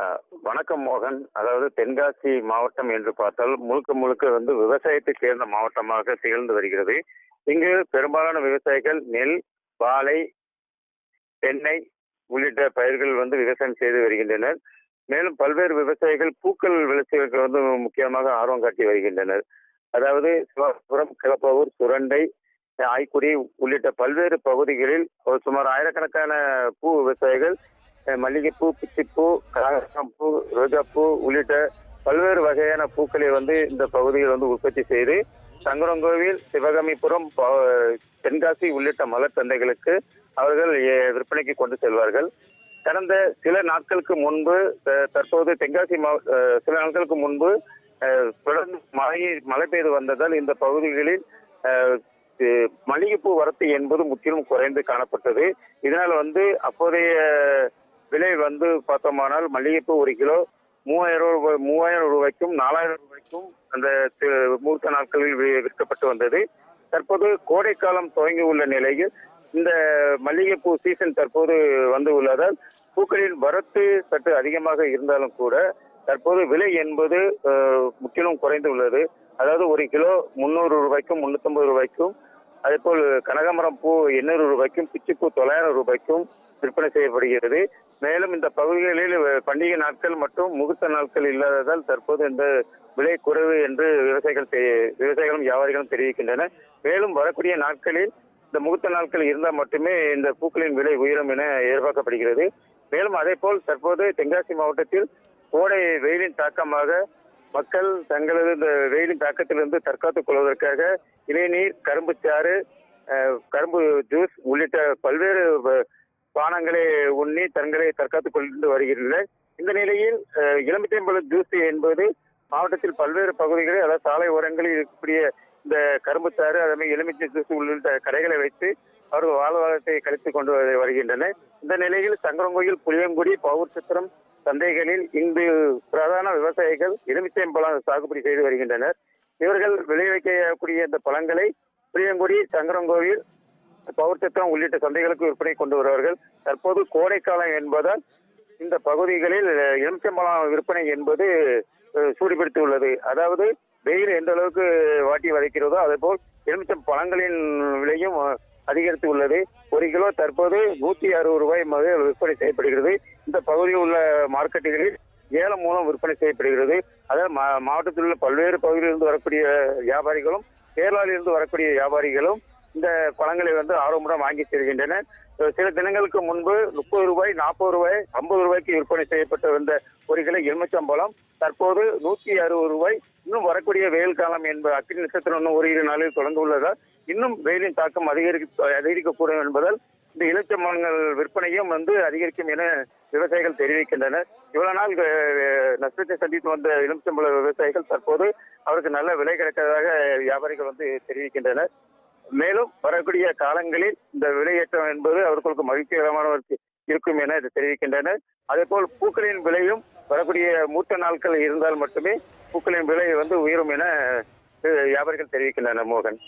அ வணக்கம் மோகன். அதாவது தென்காசி மாவட்டம் என்று பார்த்தால் முழுக்க முழுக்க விவசாயத்தை சேர்ந்த மாவட்டமாக திகழ்ந்து வருகிறது. இங்கு பெரும்பாலான விவசாயிகள் நெல், வாழை, தென்னை உள்ளிட்ட பயிர்கள் விவசாயம் செய்து வருகின்றனர். மேலும் பல்வேறு விவசாயிகள் பூக்கள் விளைச்சலுக்கு முக்கியமாக ஆர்வம் காட்டி வருகின்றனர். அதாவது சிவபுரம், கிளப்பவூர், சுரண்டை, ஆய்க்குடி உள்ளிட்ட பல்வேறு பகுதிகளில் ஒரு சுமார் ஆயிரக்கணக்கான பூ விவசாயிகள் மல்லிகைப்பூ, பிச்சிப்பூ, கனகாம்பூ, ரோஜாப்பூ உள்ளிட்ட பல்வேறு வகையான பூக்களை இந்த பகுதியில் உற்பத்தி செய்து சங்கரங்கோவில், சிவகாமிபுரம், தென்காசி உள்ளிட்ட மலர் சந்தைகளுக்கு அவர்கள் விற்பனைக்கு கொண்டு செல்வார்கள். கடந்த சில நாட்களுக்கு முன்பு தற்போது தென்காசி சில நாட்களுக்கு முன்பு தொடர்ந்து மழை பெய்து வந்ததால் இந்த பகுதிகளில் மல்லிகைப்பூ வரத்து என்பது முற்றிலும் குறைந்து காணப்பட்டது. இதனால் அப்போதைய விலை பார்த்தோமானால் மல்லிகைப்பூ ஒரு கிலோ 3000 ரூபாய்க்கும் 4000 ரூபாய்க்கும் அந்த முகூர்த்த நாட்களில் விற்கப்பட்டு வந்தது. தற்போது கோடை காலம் துவங்கி உள்ள நிலையில் இந்த மல்லிகைப்பூ சீசன் தற்போது உள்ளதால் பூக்களின் வரத்து சற்று அதிகமாக இருந்தாலும் கூட தற்போது விலை என்பது முற்றிலும் குறைந்து உள்ளது. அதாவது ஒரு கிலோ 300 ரூபாய்க்கும் 350 ரூபாய்க்கும், அதே போல் கனகாமரம் பூ 800 ரூபாய்க்கும், பிச்சிப்பூ 900 ரூபாய்க்கும் விற்பனை செய்யப்படுகிறது. மேலும் இந்த பகுதிகளில் பண்டிகை நாட்கள் மற்றும் முகூர்த்த நாட்கள் இல்லாததால் தற்போது இந்த விலை குறைவு என்று விவசாயிகளும் வியாபாரிகளும் தெரிவிக்கின்றனர். மேலும் வரக்கூடிய நாட்களில் இந்த முகூர்த்த நாட்கள் இருந்தால் மட்டுமே இந்த பூக்களின் விலை உயரும் என எதிர்பார்க்கப்படுகிறது. மேலும் அதே போல் தற்போது தென்காசி மாவட்டத்தில் கோடை வெயிலின் தாக்கமாக மக்கள் தங்களது இந்த வெயிலின் தாக்கத்திலிருந்து தற்காத்துக் கொள்வதற்காக இளநீர், கரும்புச்சாறு, கரும்பு ஜூஸ் உள்ளிட்ட பல்வேறு பானங்களை உண்ணி தங்களை தற்காத்துக் கொண்டு வருகின்றனர். இந்த நிலையில் எலுமிச்சம்பழம் ஜூஸ் என்பது மாவட்டத்தில் பல்வேறு பகுதிகளில், அதாவது சாலை ஓரங்களில் இருக்கக்கூடிய இந்த கரும்புச்சாறு, அதே எலுமிச்சை ஜூஸ் உள்ளிட்ட கடைகளை வைத்து அவர்கள் வாழ்வாதாரத்தை கழித்துக் கொண்டு வருகின்றனர். இந்த நிலையில் சங்கரங்கோயில், புளியங்குடி, பவுர் சத்திரம் சந்தைகளில் இன்று பிரதான விவசாயிகள் எலுமிச்சம்பழம் சாகுபடி செய்து வருகின்றனர். இவர்கள் விளைவிக்கக்கூடிய இந்த பழங்களை புளியங்குடி, சங்கரங்கோவில், பவுர் சத்திரம் உள்ளிட்ட சந்தைகளுக்கு விற்பனை கொண்டு வருவார்கள். தற்போது கோடை காலம் என்பதால் இந்த பகுதிகளில் எலுமிச்சம்பழம் விற்பனை என்பது சூடுபிடித்து உள்ளது. அதாவது வெயில் எந்த அளவுக்கு வாட்டி வதைக்கிறதோ அதே போல் எலுமிச்சம் பழங்களின் விலையும் அதிகரித்து உள்ளது. ஒரு கிலோ தற்போது 160 ரூபாய் முதல் விற்பனை செய்யப்படுகிறது. இந்த பகுதியில் உள்ள மார்க்கெட்டுகளில் ஏலம் மூலம் விற்பனை செய்யப்படுகிறது. அதாவது மாவட்டத்தில் உள்ள பல்வேறு பகுதியிலிருந்து வரக்கூடிய வியாபாரிகளும், கேரளாவிலிருந்து வரக்கூடிய வியாபாரிகளும் இந்த பழங்களை ஆர்வமுடன் வாங்கி செல்கின்றனர். சில தினங்களுக்கு முன்பு 30 ரூபாய், 40 ரூபாய், 50 ரூபாய்க்கு விற்பனை செய்யப்பட்டு வந்த ஒரு கிலோ எலுமிச்சம்பழம் தற்போது 160 ரூபாய். இன்னும் வரக்கூடிய வெயில் காலம் என்பது அக்னி நட்சத்திரம் இன்னும் ஒரு 2 நாளில் தொடங்க உள்ளதால் இன்னும் வெயிலின் தாக்கம் அதிகரிக்கக்கூடும் என்பதால் இந்த எலுமிச்சம்பழங்கள் விற்பனையும் அதிகரிக்கும் என விவசாயிகள் தெரிவிக்கின்றனர். இவ்வளவு நாள் நஷ்டத்தை சந்தித்து வந்த எலுமிச்சம்பழ விவசாயிகள் தற்போது அவருக்கு நல்ல விலை கிடைக்கிறதாக வியாபாரிகள் தெரிவிக்கின்றனர். மேலும் வரக்கூடிய காலங்களில் இந்த விலையேற்றம் என்பது அவர்களுக்கு மகிழ்ச்சிகரமானவருக்கு இருக்கும் என தெரிவிக்கின்றனர். அதே போல் பூக்களின் விலையும் வரக்கூடிய மூத்த நாட்கள் இருந்தால் மட்டுமே பூக்களின் விலை உயரும் என வியாபாரிகள் தெரிவிக்கின்றனர். மோகன்.